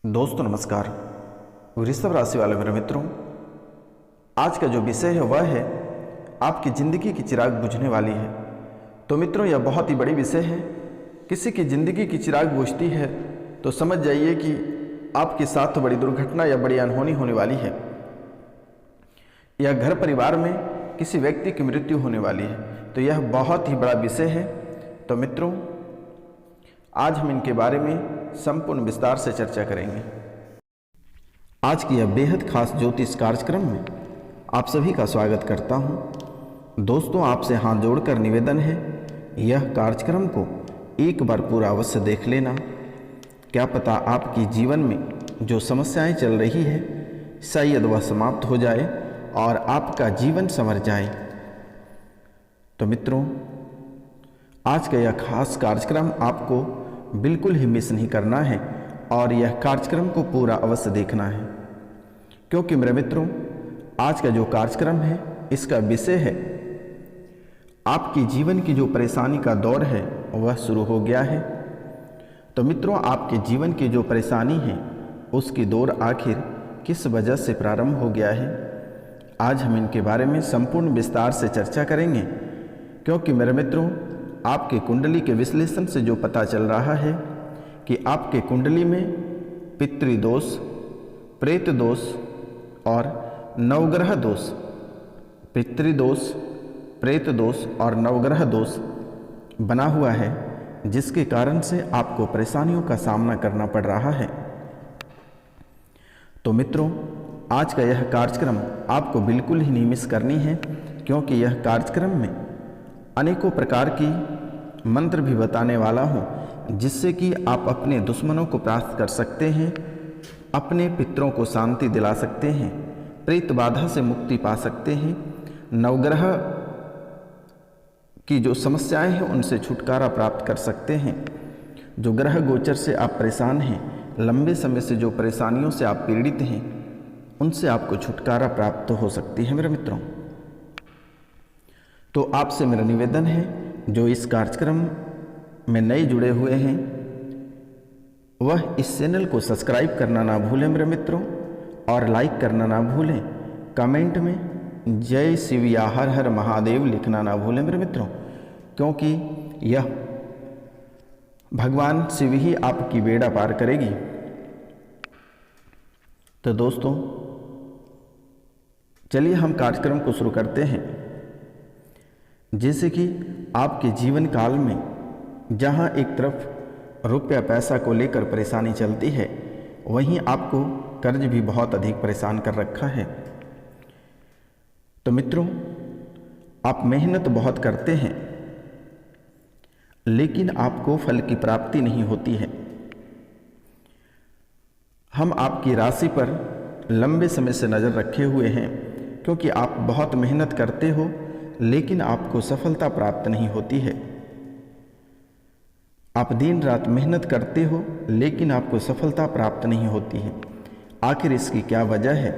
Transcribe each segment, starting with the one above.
दोस्तों नमस्कार। वृषभ राशि वाले मेरे मित्रों, आज का जो विषय है वह है आपकी ज़िंदगी की चिराग बुझने वाली है। तो मित्रों, यह बहुत ही बड़ी विषय है। किसी की ज़िंदगी की चिराग बुझती है तो समझ जाइए कि आपके साथ तो बड़ी दुर्घटना या बड़ी अनहोनी होने वाली है, या घर परिवार में किसी व्यक्ति की मृत्यु होने वाली है। तो यह बहुत ही बड़ा विषय है। तो मित्रों, आज हम इनके बारे में संपूर्ण विस्तार से चर्चा करेंगे। आज की यह बेहद खास ज्योतिष कार्यक्रम में आप सभी का स्वागत करता हूं। दोस्तों, आपसे हाथ जोड़कर निवेदन है, यह कार्यक्रम को एक बार पूरा अवश्य देख लेना। क्या पता आपकी जीवन में जो समस्याएं चल रही है शायद वह समाप्त हो जाए और आपका जीवन संवर जाए। तो मित्रों, आज का यह खास कार्यक्रम आपको बिल्कुल ही मिस नहीं करना है और यह कार्यक्रम को पूरा अवश्य देखना है, क्योंकि मेरे मित्रों, आज का जो कार्यक्रम है इसका विषय है आपकी जीवन की जो परेशानी का दौर है वह शुरू हो गया है। तो मित्रों, आपके जीवन की जो परेशानी है उसकी दौर आखिर किस वजह से प्रारंभ हो गया है, आज हम इनके बारे में संपूर्ण विस्तार से चर्चा करेंगे। क्योंकि मेरे मित्रों, आपके कुंडली के विश्लेषण से जो पता चल रहा है कि आपके कुंडली में पितृदोष, प्रेत दोष और नवग्रह दोष, पितृदोष, प्रेत दोष और नवग्रह दोष बना हुआ है, जिसके कारण से आपको परेशानियों का सामना करना पड़ रहा है। तो मित्रों, आज का यह कार्यक्रम आपको बिल्कुल ही नहीं मिस करनी है, क्योंकि यह कार्यक्रम में अनेकों प्रकार की मंत्र भी बताने वाला हूँ, जिससे कि आप अपने दुश्मनों को परास्त कर सकते हैं, अपने पितरों को शांति दिला सकते हैं, प्रेत बाधा से मुक्ति पा सकते हैं, नवग्रह की जो समस्याएं हैं उनसे छुटकारा प्राप्त कर सकते हैं। जो ग्रह गोचर से आप परेशान हैं, लंबे समय से जो परेशानियों से आप पीड़ित हैं, उनसे आपको छुटकारा प्राप्त हो सकती है मेरे मित्रों। तो आपसे मेरा निवेदन है, जो इस कार्यक्रम में नए जुड़े हुए हैं वह इस चैनल को सब्सक्राइब करना ना भूलें मेरे मित्रों, और लाइक करना ना भूलें। कमेंट में जय शिव या हर हर महादेव लिखना ना भूलें मेरे मित्रों, क्योंकि यह भगवान शिव ही आपकी बेड़ा पार करेगी। तो दोस्तों, चलिए हम कार्यक्रम को शुरू करते हैं। जैसे कि आपके जीवन काल में जहां एक तरफ रुपया पैसा को लेकर परेशानी चलती है, वहीं आपको कर्ज भी बहुत अधिक परेशान कर रखा है। तो मित्रों, आप मेहनत बहुत करते हैं लेकिन आपको फल की प्राप्ति नहीं होती है। हम आपकी राशि पर लंबे समय से नज़र रखे हुए हैं, क्योंकि आप बहुत मेहनत करते हो लेकिन आपको सफलता प्राप्त नहीं होती है। आप दिन रात मेहनत करते हो लेकिन आपको सफलता प्राप्त नहीं होती है। आखिर इसकी क्या वजह है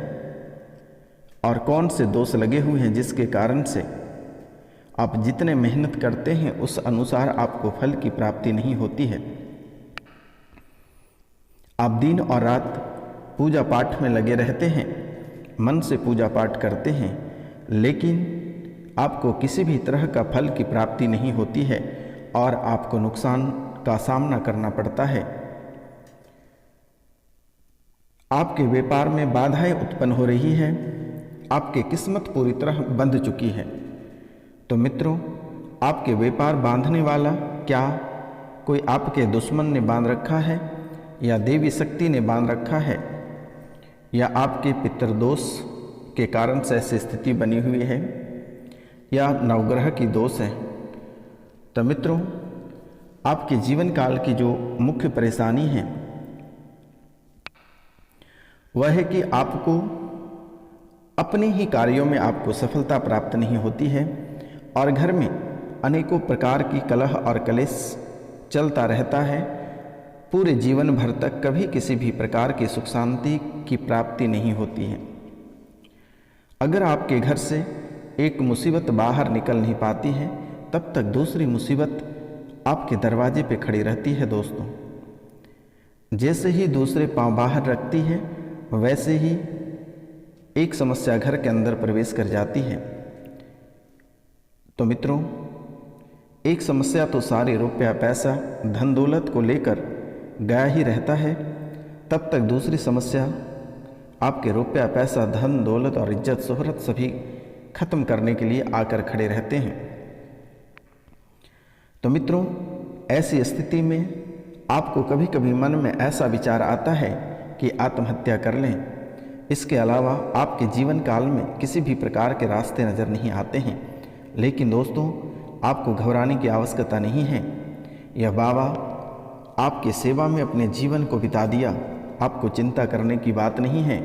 और कौन से दोष लगे हुए हैं जिसके कारण से आप जितने मेहनत करते हैं उस अनुसार आपको फल की प्राप्ति नहीं होती है। आप दिन और रात पूजा पाठ में लगे रहते हैं, मन से पूजा पाठ करते हैं, लेकिन आपको किसी भी तरह का फल की प्राप्ति नहीं होती है और आपको नुकसान का सामना करना पड़ता है। आपके व्यापार में बाधाएं उत्पन्न हो रही है, आपकी किस्मत पूरी तरह बंध चुकी है। तो मित्रों, आपके व्यापार बांधने वाला क्या कोई आपके दुश्मन ने बांध रखा है, या देवी शक्ति ने बांध रखा है, या आपके पितृदोष के कारण से ऐसी स्थिति बनी हुई है, या नवग्रह की दोष है। तो मित्रों, आपके जीवन काल की जो मुख्य परेशानी है वह है कि आपको अपने ही कार्यों में आपको सफलता प्राप्त नहीं होती है और घर में अनेकों प्रकार की कलह और कलेश चलता रहता है। पूरे जीवन भर तक कभी किसी भी प्रकार की सुख शांति की प्राप्ति नहीं होती है। अगर आपके घर से एक मुसीबत बाहर निकल नहीं पाती है, तब तक दूसरी मुसीबत आपके दरवाजे पे खड़ी रहती है। दोस्तों, जैसे ही दूसरे पांव बाहर रखती है वैसे ही एक समस्या घर के अंदर प्रवेश कर जाती है। तो मित्रों, एक समस्या तो सारे रुपया पैसा धन दौलत को लेकर गया ही रहता है, तब तक दूसरी समस्या आपके रुपया पैसा धन दौलत और इज्जत शोहरत सभी खत्म करने के लिए आकर खड़े रहते हैं। तो मित्रों, ऐसी स्थिति में आपको कभी कभी मन में ऐसा विचार आता है कि आत्महत्या कर लें। इसके अलावा आपके जीवन काल में किसी भी प्रकार के रास्ते नज़र नहीं आते हैं। लेकिन दोस्तों, आपको घबराने की आवश्यकता नहीं है। यह बाबा आपकी सेवा में अपने जीवन को बिता दिया, आपको चिंता करने की बात नहीं है।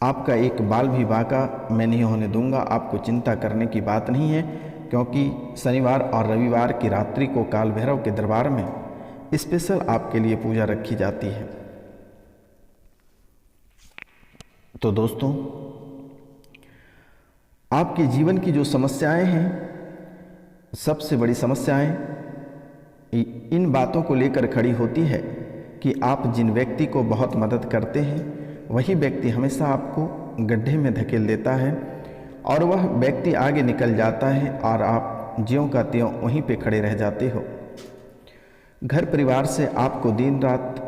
आपका एक बाल भी बाका मैं नहीं होने दूंगा, आपको चिंता करने की बात नहीं है, क्योंकि शनिवार और रविवार की रात्रि को काल भैरव के दरबार में स्पेशल आपके लिए पूजा रखी जाती है। तो दोस्तों, आपके जीवन की जो समस्याएं हैं, सबसे बड़ी समस्याएं इन बातों को लेकर खड़ी होती है कि आप जिन व्यक्ति को बहुत मदद करते हैं वही व्यक्ति हमेशा आपको गड्ढे में धकेल देता है और वह व्यक्ति आगे निकल जाता है और आप ज्यों का त्यों वहीं पे खड़े रह जाते हो। घर परिवार से आपको दिन रात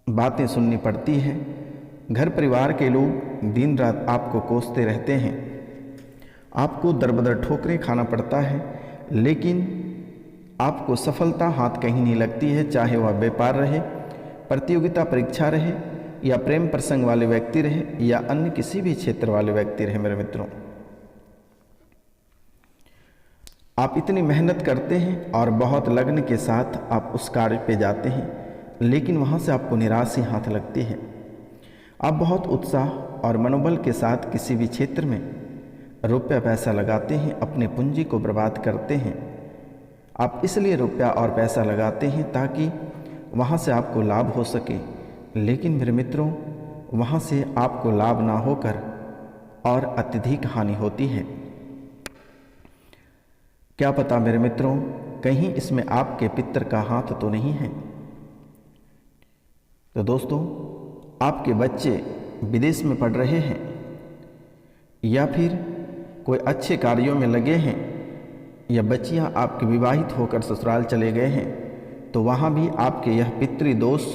बातें सुननी पड़ती हैं। घर परिवार के लोग दिन रात आपको कोसते रहते हैं, आपको दरबदर ठोकरें खाना पड़ता है, लेकिन आपको सफलता हाथ कहीं नहीं लगती है। चाहे वह व्यापार रहे, प्रतियोगिता परीक्षा रहे, या प्रेम प्रसंग वाले व्यक्ति रहे, या अन्य किसी भी क्षेत्र वाले व्यक्ति रहे। मेरे मित्रों, आप इतनी मेहनत करते हैं और बहुत लगन के साथ आप उस कार्य पे जाते हैं, लेकिन वहाँ से आपको निराश ही हाथ लगती है। आप बहुत उत्साह और मनोबल के साथ किसी भी क्षेत्र में रुपया पैसा लगाते हैं, अपने पूंजी को बर्बाद करते हैं। आप इसलिए रुपया और पैसा लगाते हैं ताकि वहाँ से आपको लाभ हो सके, लेकिन मेरे मित्रों, वहाँ से आपको लाभ ना होकर और अत्यधिक हानि होती है। क्या पता मेरे मित्रों, कहीं इसमें आपके पितर का हाथ तो नहीं है। तो दोस्तों, आपके बच्चे विदेश में पढ़ रहे हैं या फिर कोई अच्छे कार्यों में लगे हैं, या बच्चियां आपके विवाहित होकर ससुराल चले गए हैं, तो वहाँ भी आपके यह पितृ दोष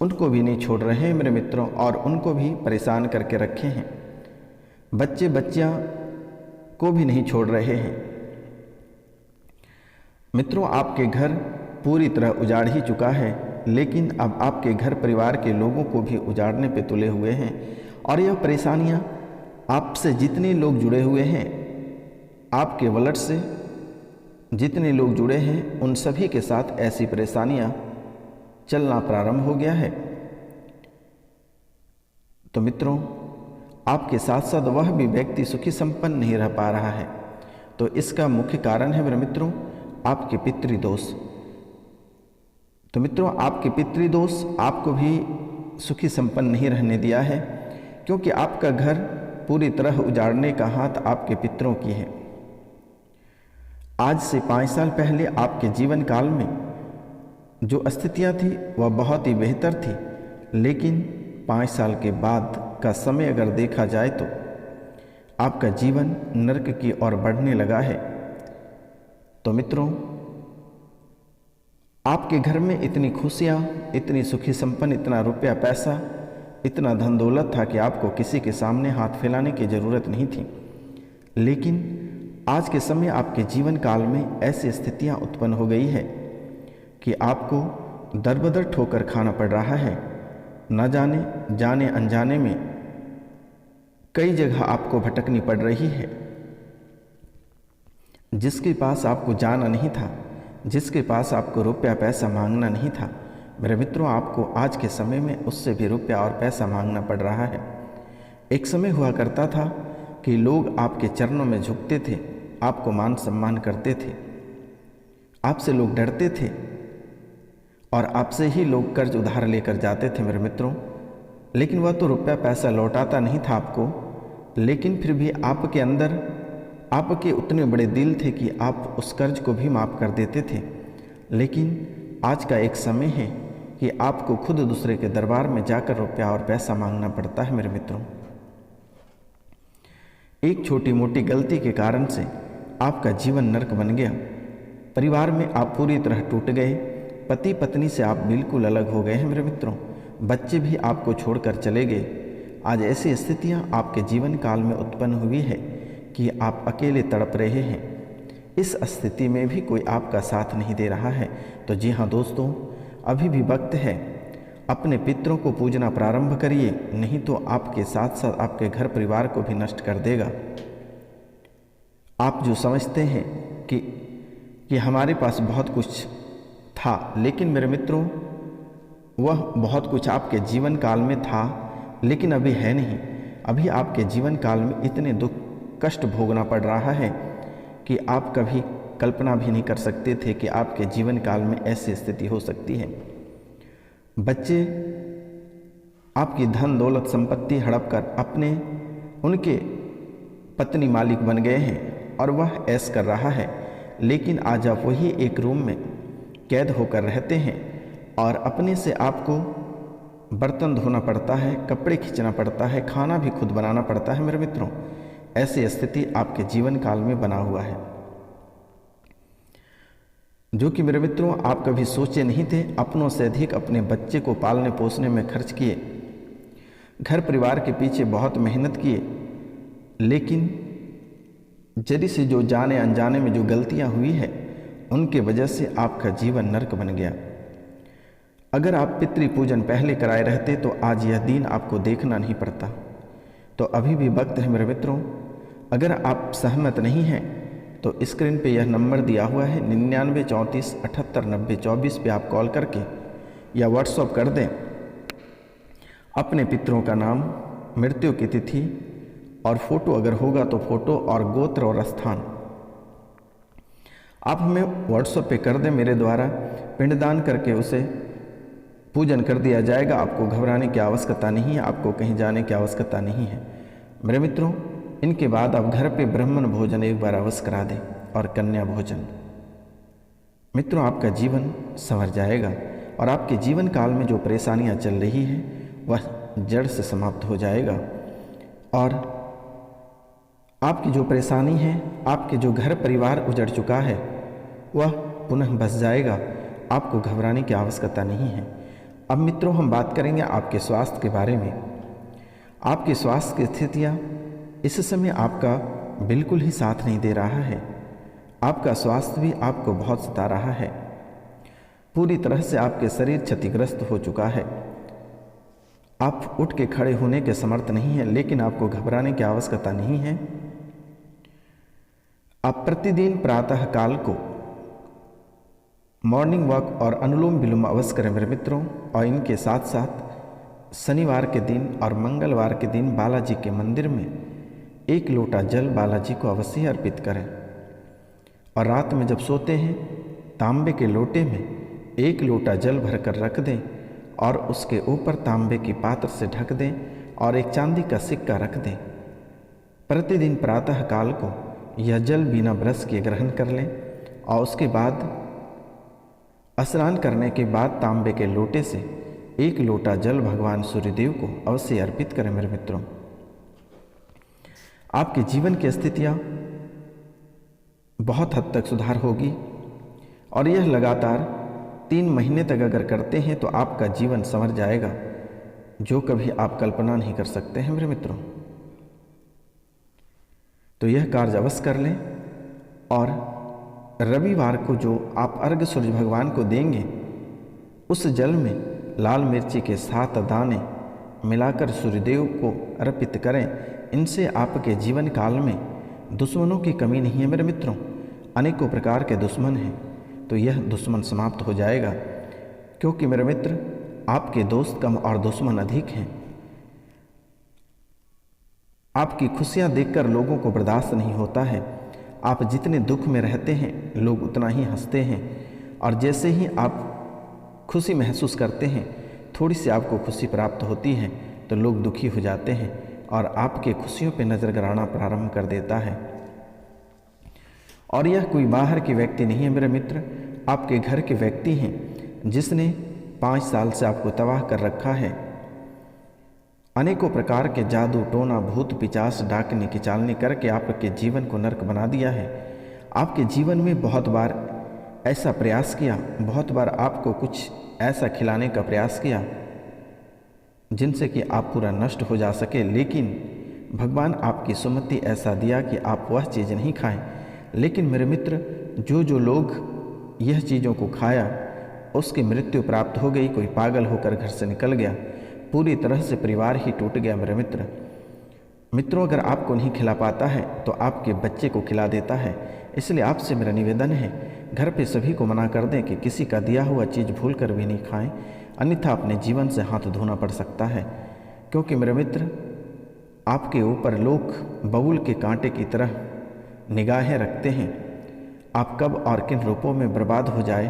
उनको भी नहीं छोड़ रहे हैं मेरे मित्रों, और उनको भी परेशान करके रखे हैं। बच्चे बच्चियां को भी नहीं छोड़ रहे हैं। मित्रों, आपके घर पूरी तरह उजाड़ ही चुका है, लेकिन अब आपके घर परिवार के लोगों को भी उजाड़ने पे तुले हुए हैं। और यह परेशानियां आपसे जितने लोग जुड़े हुए हैं, आपके वलट से जितने लोग जुड़े हैं, उन सभी के साथ ऐसी परेशानियां चलना प्रारंभ हो गया है। तो मित्रों, आपके साथ साथ वह भी व्यक्ति सुखी संपन्न नहीं रह पा रहा है। तो इसका मुख्य कारण है मेरे मित्रों आपके पितृदोष। तो मित्रों, आपके पितृदोष आपको भी सुखी संपन्न नहीं रहने दिया है, क्योंकि आपका घर पूरी तरह उजाड़ने का हाथ आपके पितरों की है। आज से 5 साल पहले आपके जीवन काल में जो स्थितियां थी वह बहुत ही बेहतर थी, लेकिन 5 साल के बाद का समय अगर देखा जाए तो आपका जीवन नरक की ओर बढ़ने लगा है। तो मित्रों, आपके घर में इतनी खुशियाँ, इतनी सुखी संपन्न, इतना रुपया पैसा, इतना धन दौलत था कि आपको किसी के सामने हाथ फैलाने की ज़रूरत नहीं थी। लेकिन आज के समय आपके जीवन काल में ऐसी स्थितियाँ उत्पन्न हो गई है कि आपको दरबदर ठोकर खाना पड़ रहा है। न जाने जाने अनजाने में कई जगह आपको भटकनी पड़ रही है। जिसके पास आपको जाना नहीं था, जिसके पास आपको रुपया पैसा मांगना नहीं था, मेरे मित्रों, आपको आज के समय में उससे भी रुपया और पैसा मांगना पड़ रहा है। एक समय हुआ करता था कि लोग आपके चरणों में झुकते थे, आपको मान सम्मान करते थे, आपसे लोग डरते थे और आपसे ही लोग कर्ज उधार लेकर जाते थे मेरे मित्रों। लेकिन वह तो रुपया पैसा लौटाता नहीं था आपको, लेकिन फिर भी आपके अंदर आपके उतने बड़े दिल थे कि आप उस कर्ज को भी माफ़ कर देते थे। लेकिन आज का एक समय है कि आपको खुद दूसरे के दरबार में जाकर रुपया और पैसा मांगना पड़ता है मेरे मित्रों। एक छोटी मोटी गलती के कारण से आपका जीवन नरक बन गया। परिवार में आप पूरी तरह टूट गए। पति पत्नी से आप बिल्कुल अलग हो गए हैं मेरे मित्रों। बच्चे भी आपको छोड़कर चले गए। आज ऐसी स्थितियां आपके जीवन काल में उत्पन्न हुई है कि आप अकेले तड़प रहे हैं। इस स्थिति में भी कोई आपका साथ नहीं दे रहा है। तो जी हाँ दोस्तों, अभी भी वक्त है, अपने पितरों को पूजना प्रारंभ करिए, नहीं तो आपके साथ साथ आपके घर परिवार को भी नष्ट कर देगा। आप जो समझते हैं कि हमारे पास बहुत कुछ था, लेकिन मेरे मित्रों वह बहुत कुछ आपके जीवन काल में था लेकिन अभी है नहीं। अभी आपके जीवन काल में इतने दुख कष्ट भोगना पड़ रहा है कि आप कभी कल्पना भी नहीं कर सकते थे कि आपके जीवन काल में ऐसी स्थिति हो सकती है। बच्चे आपकी धन दौलत संपत्ति हड़प कर उनके पत्नी मालिक बन गए हैं और वह ऐश कर रहा है, लेकिन आज आप वही एक रूम में कैद होकर रहते हैं और अपने से आपको बर्तन धोना पड़ता है, कपड़े खींचना पड़ता है, खाना भी खुद बनाना पड़ता है मेरे मित्रों। ऐसी स्थिति आपके जीवन काल में बना हुआ है, जो कि मेरे मित्रों आप कभी सोचे नहीं थे। अपनों से अधिक अपने बच्चे को पालने पोसने में खर्च किए, घर परिवार के पीछे बहुत मेहनत किए, लेकिन जरी से जो जाने अनजाने में जो गलतियां हुई है उनके वजह से आपका जीवन नरक बन गया। अगर आप पितृ पूजन पहले कराए रहते तो आज यह दिन आपको देखना नहीं पड़ता। तो अभी भी वक्त है मेरे मित्रों। अगर आप सहमत नहीं हैं तो स्क्रीन पे यह नंबर दिया हुआ है 99 34 78 90 24 पे आप कॉल करके या व्हाट्सएप कर दें अपने पितरों का नाम, मृत्यु की तिथि और फोटो, अगर होगा तो फोटो और गोत्र और स्थान आप हमें व्हाट्सएप पे कर दें। मेरे द्वारा पिंडदान करके उसे पूजन कर दिया जाएगा। आपको घबराने की आवश्यकता नहीं है, आपको कहीं जाने की आवश्यकता नहीं है मेरे मित्रों। इनके बाद आप घर पे ब्राह्मण भोजन एक बार अवश्य करा दें और कन्या भोजन। मित्रों, आपका जीवन संवर जाएगा और आपके जीवन काल में जो परेशानियां चल रही है वह जड़ से समाप्त हो जाएगा और आपकी जो परेशानी है, आपके जो घर परिवार उजड़ चुका है वह पुनः बस जाएगा। आपको घबराने की आवश्यकता नहीं है। अब मित्रों हम बात करेंगे आपके स्वास्थ्य के बारे में। आपके स्वास्थ्य की स्थितियाँ इस समय आपका बिल्कुल ही साथ नहीं दे रहा है। आपका स्वास्थ्य भी आपको बहुत सता रहा है। पूरी तरह से आपके शरीर क्षतिग्रस्त हो चुका है। आप उठ के खड़े होने के समर्थ नहीं हैं, लेकिन आपको घबराने की आवश्यकता नहीं है। आप प्रतिदिन प्रातः काल को मॉर्निंग वॉक और अनुलोम विलोम अवश्य करें मेरे मित्रों। और इनके साथ साथ शनिवार के दिन और मंगलवार के दिन बालाजी के मंदिर में 1 लोटा जल बालाजी को अवश्य अर्पित करें। और रात में जब सोते हैं तांबे के लोटे में 1 लोटा जल भरकर रख दें और उसके ऊपर तांबे की पात्र से ढक दें और एक चांदी का सिक्का रख दें। प्रतिदिन प्रातः काल को यह जल बिना ब्रश के ग्रहण कर लें और उसके बाद स्नान करने के बाद तांबे के लोटे से 1 लोटा जल भगवान सूर्यदेव को अवश्य अर्पित करें मेरे मित्रों। आपके जीवन की स्थितियां बहुत हद तक सुधार होगी और यह लगातार 3 महीने तक अगर करते हैं तो आपका जीवन संवर जाएगा, जो कभी आप कल्पना नहीं कर सकते हैं मेरे मित्रों। तो यह कार्य अवश्य कर लें और रविवार को जो आप अर्घ्य सूर्य भगवान को देंगे उस जल में लाल मिर्ची के 7 दाने मिलाकर सूर्यदेव को अर्पित करें। इनसे आपके जीवन काल में दुश्मनों की कमी नहीं है मेरे मित्रों। अनेकों प्रकार के दुश्मन हैं, तो यह दुश्मन समाप्त हो जाएगा, क्योंकि मेरे मित्र आपके दोस्त कम और दुश्मन अधिक हैं। आपकी खुशियां देखकर लोगों को बर्दाश्त नहीं होता है। आप जितने दुख में रहते हैं लोग उतना ही हंसते हैं, और जैसे ही आप खुशी महसूस करते हैं, थोड़ी सी आपको खुशी प्राप्त होती है तो लोग दुखी हो जाते हैं और आपके खुशियों पे नज़र गड़ाना प्रारंभ कर देता है। और यह कोई बाहर के व्यक्ति नहीं है मेरे मित्र, आपके घर के व्यक्ति हैं जिसने 5 साल से आपको तबाह कर रखा है। अनेकों प्रकार के जादू टोना भूत पिचास डाकनी किचालनी करके आपके जीवन को नरक बना दिया है। आपके जीवन में बहुत बार ऐसा प्रयास किया, बहुत बार आपको कुछ ऐसा खिलाने का प्रयास किया जिनसे कि आप पूरा नष्ट हो जा सके, लेकिन भगवान आपकी सुमति ऐसा दिया कि आप वह चीज़ नहीं खाएं। लेकिन मेरे मित्र, जो लोग यह चीज़ों को खाया उसकी मृत्यु प्राप्त हो गई। कोई पागल होकर घर से निकल गया, पूरी तरह से परिवार ही टूट गया। मेरे मित्रों, अगर आपको नहीं खिला पाता है तो आपके बच्चे को खिला देता है। इसलिए आपसे मेरा निवेदन है, घर पे सभी को मना कर दें कि किसी का दिया हुआ चीज़ भूल कर भी नहीं खाएं, अन्यथा अपने जीवन से हाथ धोना पड़ सकता है। क्योंकि मेरे मित्र, आपके ऊपर लोग बबूल के कांटे की तरह निगाहें रखते हैं। आप कब और किन रूपों में बर्बाद हो जाए,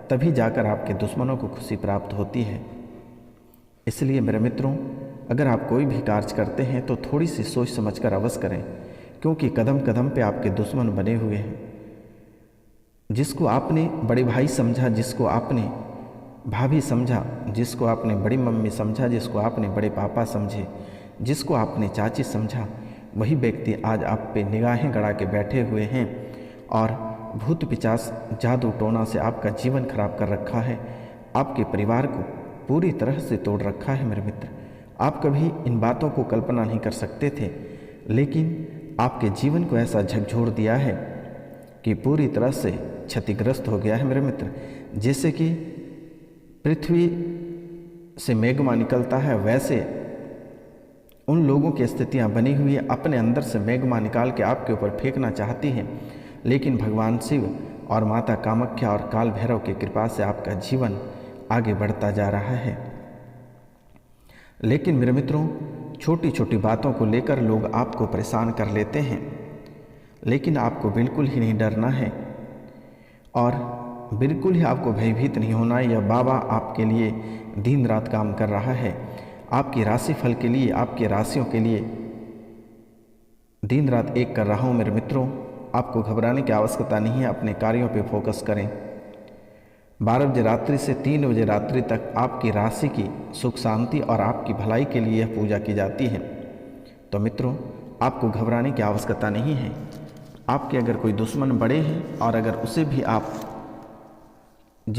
तभी जाकर आपके दुश्मनों को खुशी प्राप्त होती है। इसलिए मेरे मित्रों, अगर आप कोई भी कार्य करते हैं तो थोड़ी सी सोच समझकर अवश्य करें, क्योंकि कदम कदम पे आपके दुश्मन बने हुए हैं। जिसको आपने बड़े भाई समझा, जिसको आपने भाभी समझा, जिसको आपने बड़ी मम्मी समझा, जिसको आपने बड़े पापा समझे, जिसको आपने चाची समझा, वही व्यक्ति आज आप पे निगाहें गड़ा के बैठे हुए हैं और भूत पिचास जादू टोना से आपका जीवन खराब कर रखा है, आपके परिवार को पूरी तरह से तोड़ रखा है। मेरे मित्र, आप कभी इन बातों को कल्पना नहीं कर सकते थे, लेकिन आपके जीवन को ऐसा झकझोर दिया है कि पूरी तरह से क्षतिग्रस्त हो गया है। मेरे मित्र, जैसे कि पृथ्वी से मैग्मा निकलता है, वैसे उन लोगों की स्थितियां बनी हुई है। अपने अंदर से मैग्मा निकाल के आपके ऊपर फेंकना चाहती हैं, लेकिन भगवान शिव और माता कामाख्या और काल भैरव की कृपा से आपका जीवन आगे बढ़ता जा रहा है। लेकिन मेरे मित्रों, छोटी छोटी बातों को लेकर लोग आपको परेशान कर लेते हैं, लेकिन आपको बिल्कुल ही नहीं डरना है और बिल्कुल ही आपको भयभीत नहीं होना है। यह बाबा आपके लिए दिन रात काम कर रहा है, आपकी राशि फल के लिए, आपकी राशियों के लिए दिन रात एक कर रहा हूँ। मेरे मित्रों, आपको घबराने की आवश्यकता नहीं है, अपने कार्यों पे फोकस करें। 12 बजे रात्रि से 3 बजे रात्रि तक आपकी राशि की सुख शांति और आपकी भलाई के लिए यह पूजा की जाती है। तो मित्रों, आपको घबराने की आवश्यकता नहीं है। आपके अगर कोई दुश्मन बड़े हैं और अगर उसे भी आप